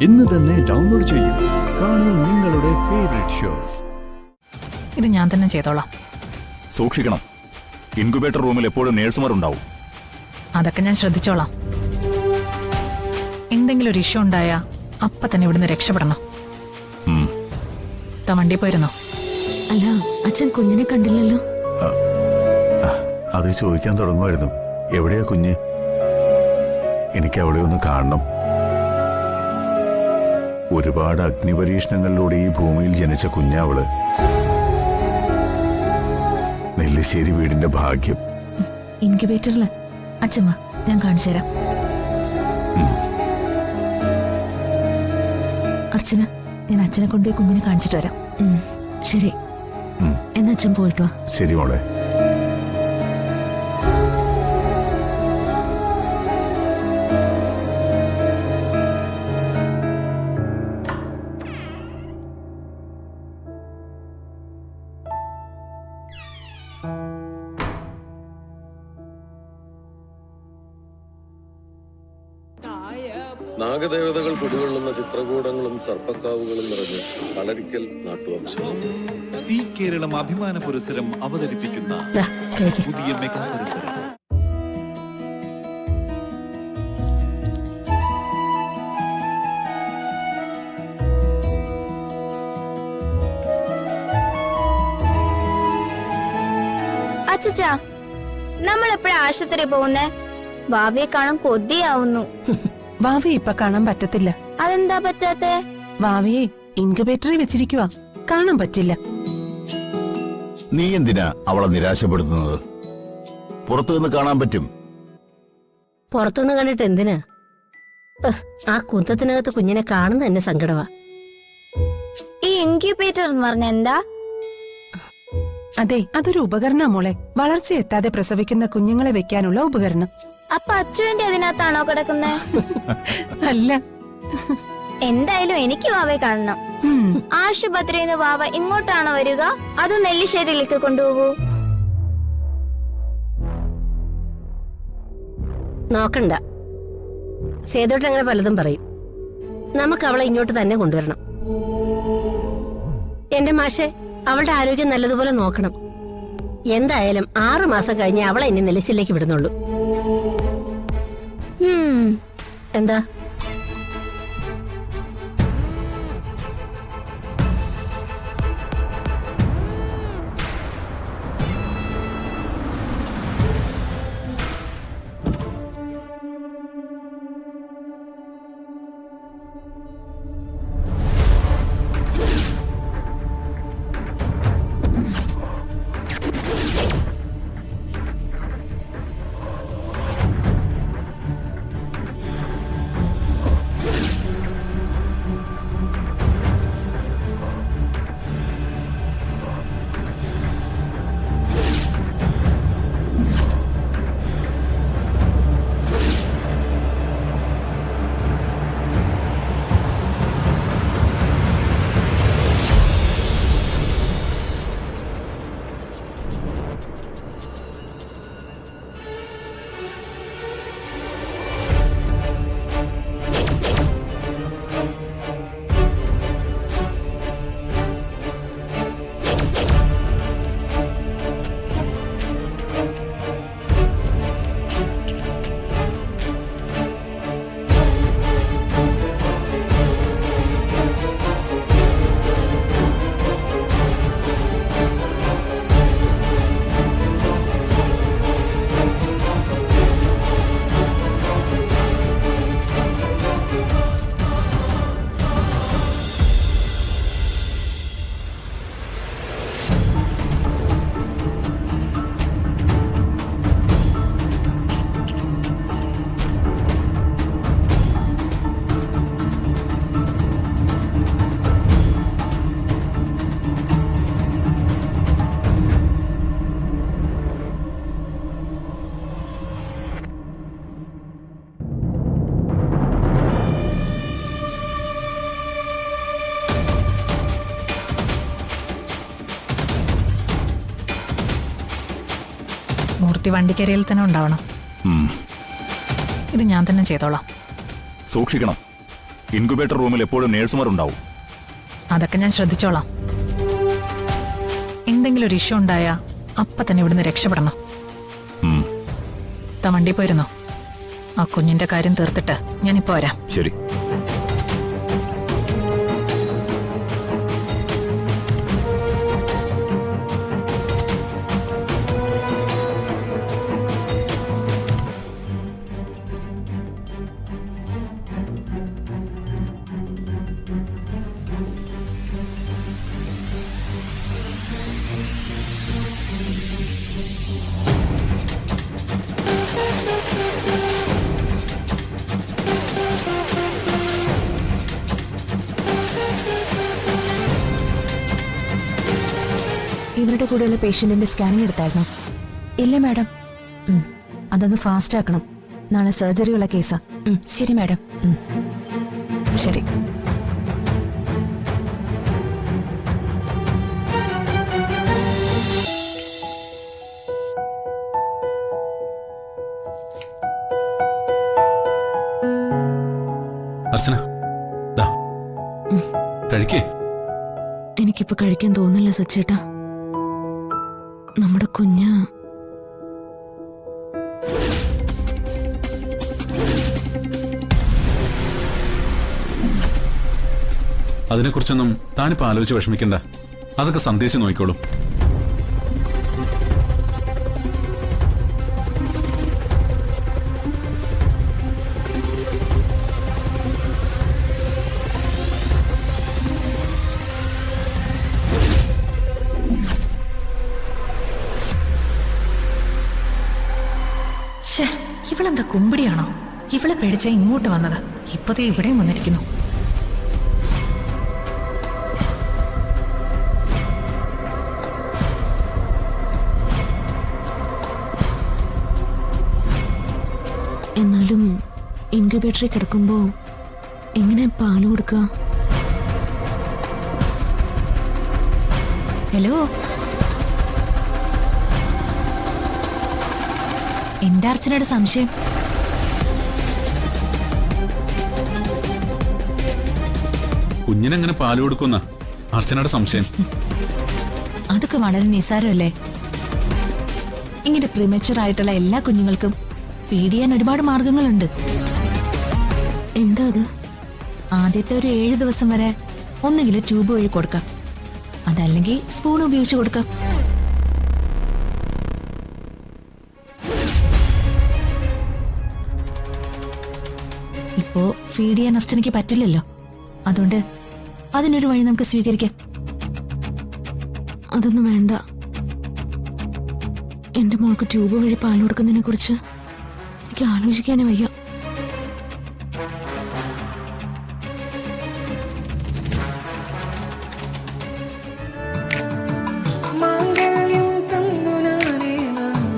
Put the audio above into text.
ഇന്ന് തന്നെ ഡൗൺലോഡ് ചെയ്യൂ. കാണൂ നിങ്ങളുടെ ഫേവറേറ്റ് ഷോസ്. ഇത് ഞാൻ തന്നെ ചെയ്തോളാം. സൂക്ഷിക്കണം, ഇൻക്യുബേറ്റർ റൂമിൽ എപ്പോഴും നേഴ്സുമാർ ഉണ്ടാവും. അതൊക്കെ ഞാൻ ശ്രദ്ധിച്ചോളാം. എന്തെങ്കിലും ഒരു ഇഷ്യൂ ഉണ്ടായാ അപ്പ തന്നെ ഇവിടുന്ന് രക്ഷപ്പെടണം. വണ്ടി പോയിരുന്നോ? അല്ല, അച്ഛൻ കുഞ്ഞിനെ കണ്ടില്ലല്ലോ. അത് ചോദിക്കാൻ തുടങ്ങുമായിരുന്നു. എവിടെയാ കുഞ്ഞ്? എനിക്ക് അവളെ ഒന്ന് കാണണം. ഒരുപാട് അഗ്നിപരീക്ഷണങ്ങളിലൂടെ ഈ ഭൂമിയിൽ ജനിച്ച കുഞ്ഞാവള്. നെല്ലിശ്ശേരി വീടിന്റെ ഭാഗ്യം. ഇൻക്യുബേറ്ററില്. അച്ഛമ്മ, ഞാൻ കാണിച്ചു തരാം. അർച്ചന, ഞാൻ അച്ഛനെ കൊണ്ടുപോയി കുഞ്ഞിനെ കാണിച്ചിട്ട് വരാം. ശരി, എന്നാ അച്ഛൻ പോയിട്ട് വാ. ശരി മോളെ. നാഗദേവതകൾ കുടികൊള്ളുന്ന ചിത്രകൂടങ്ങളും സർപ്പക്കാവുകളും നിറഞ്ഞ് കളരിക്കൽ നാട്ടുവംശം. സി കേരളം അഭിമാന പുരസ്സരം അവതരിപ്പിക്കുന്ന പുതിയ മെഗാ പുരസ്സരം. അച്ഛാ, നമ്മൾ എപ്പോഴാ ആശുപത്രി പോകുന്നേ? ഭാവിയെ കാണാൻ കൊതിയാവുന്നു. വാവയെ ഇപ്പൊ കാണാൻ പറ്റത്തില്ല. അതെന്താ പറ്റാത്തെ? വാവയെ ഇൻക്യുബേറ്ററിൽ വെച്ചിരിക്കുവാ, കാണാൻ പറ്റില്ല. നീ എന്തിനാ അവളെ നിരാശപ്പെടുത്തുന്നത്? പുറത്തുനിന്ന് കാണാൻ പറ്റും. പുറത്തുനിന്ന് കണ്ടിട്ട് എന്തിനാ? ആ കുന്തത്തിനകത്ത് കുഞ്ഞിനെ കാണുന്ന തന്നെ സങ്കടമാ. ഈ ഇൻക്യുബേറ്റർ എന്ന് പറഞ്ഞ എന്താ? അതെ, അതൊരു ഉപകരണം മോളെ. വളർച്ചയെത്താതെ പ്രസവിക്കുന്ന കുഞ്ഞുങ്ങളെ വെക്കാനുള്ള ഉപകരണം. അപ്പൊ അച്ചുവിന്റെ അതിനകത്താണോ കിടക്കുന്നേ? അല്ല. എന്തായാലും എനിക്ക് വാവയെ കാണണം. ആശുപത്രിയിൽ നിന്ന് വാവ ഇങ്ങോട്ടാണോ വരിക, അതോ നെല്ലിശ്ശേരിയിലേക്ക് കൊണ്ടുപോകൂ? നോക്കണ്ട, സേതോട്ട് അങ്ങനെ പലതും പറയും. നമുക്ക് അവളെ ഇങ്ങോട്ട് തന്നെ കൊണ്ടുവരണം. എന്റെ മാഷെ, അവളുടെ ആരോഗ്യം നല്ലതുപോലെ നോക്കണം. എന്തായാലും 6 മാസം കഴിഞ്ഞ് അവളെ ഇനി നെല്ലിശ്ശേരിയിലേക്ക് വിടുന്നുള്ളൂ. എന്താ? മൂർത്തി വണ്ടിക്കരിയിൽ തന്നെ ഉണ്ടാവണം. ഇത് ഞാൻ തന്നെ ചെയ്തോളാം. സൂക്ഷിക്കണം, ഇൻക്യുബേറ്റർ റൂമിൽ എപ്പോഴും നേഴ്സുമാർ ഉണ്ടാവും. അതൊക്കെ ഞാൻ ശ്രദ്ധിച്ചോളാം. എന്തെങ്കിലും ഒരു ഇഷ്യൂ ഉണ്ടായാ അപ്പ തന്നെ ഇവിടുന്ന് രക്ഷപ്പെടണം. ഉം, താൻ വണ്ടി പോയിരുന്നോ? ആ കുഞ്ഞിന്റെ കാര്യം തീർത്തിട്ട് ഞാനിപ്പോ വരാം. ശരി. ഇവരുടെ കൂടെയുള്ള പേഷ്യന്റിന്റെ സ്കാനിങ് എടുത്തായിരുന്നോ? ഇല്ല മാഡം. അതൊന്ന് ഫാസ്റ്റ് ആക്കണം. നാളെ സർജറി ഉള്ള കേസാ. ശരി മാഡം. ശരി. അർച്ചന, ദാ കഴിക്കേ. എനിക്കിപ്പോ കഴിക്കാൻ തോന്നില്ല സച്ചേട്ടാ. നമ്മുടെ കുഞ്ഞ് അതിനെക്കുറിച്ചൊന്നും താനിപ്പോ ആലോചിച്ച് വിഷമിക്കണ്ട. അതൊക്കെ സന്ദേശം നോക്കിക്കോളും. ഇവളെന്താ കുമ്പിടിയാണോ? ഇവളെ പേടിച്ച ഇങ്ങോട്ട് വന്നത്. ഇപ്പതേ ഇവിടെയും വന്നിരിക്കുന്നു. എന്നാലും ഇൻക്യുബേറ്ററിൽ കിടക്കുമ്പോ എങ്ങനെ പാല് കൊടുക്കുക? ഹലോ, എന്താ അർച്ചനയുടെ സംശയം? കുഞ്ഞിനെങ്ങനെ പാല് കൊടുക്കുന്ന അർച്ചനയുടെ സംശയം? അതൊക്കെ വളരെ നിസ്സാരമല്ലേ. ഇങ്ങനെ പ്രിമച്ചുർ ആയിട്ടുള്ള എല്ലാ കുഞ്ഞുങ്ങൾക്കും ഫീഡ് ചെയ്യാൻ ഒരുപാട് മാർഗങ്ങളുണ്ട്. എന്താ അത്? ആദ്യത്തെ ഒരു 7 ദിവസം വരെ ഒന്നുകിൽ ട്യൂബ് വഴി കൊടുക്കാം, അതല്ലെങ്കിൽ സ്പൂൺ ഉപയോഗിച്ച് കൊടുക്കാം. ഇപ്പോ ഫീഡ് ചെയ്യാൻ അർച്ചനയ്ക്ക് പറ്റില്ലല്ലോ. അതുകൊണ്ട് അതിനൊരു വഴി നമുക്ക് സ്വീകരിക്കാം. അതൊന്നും വേണ്ട. എന്റെ മോൾക്ക് ട്യൂബ് വഴി പാൽ കൊടുക്കുന്നതിനെ കുറിച്ച് എനിക്ക് ആലോചിക്കാനേ വയ്യ.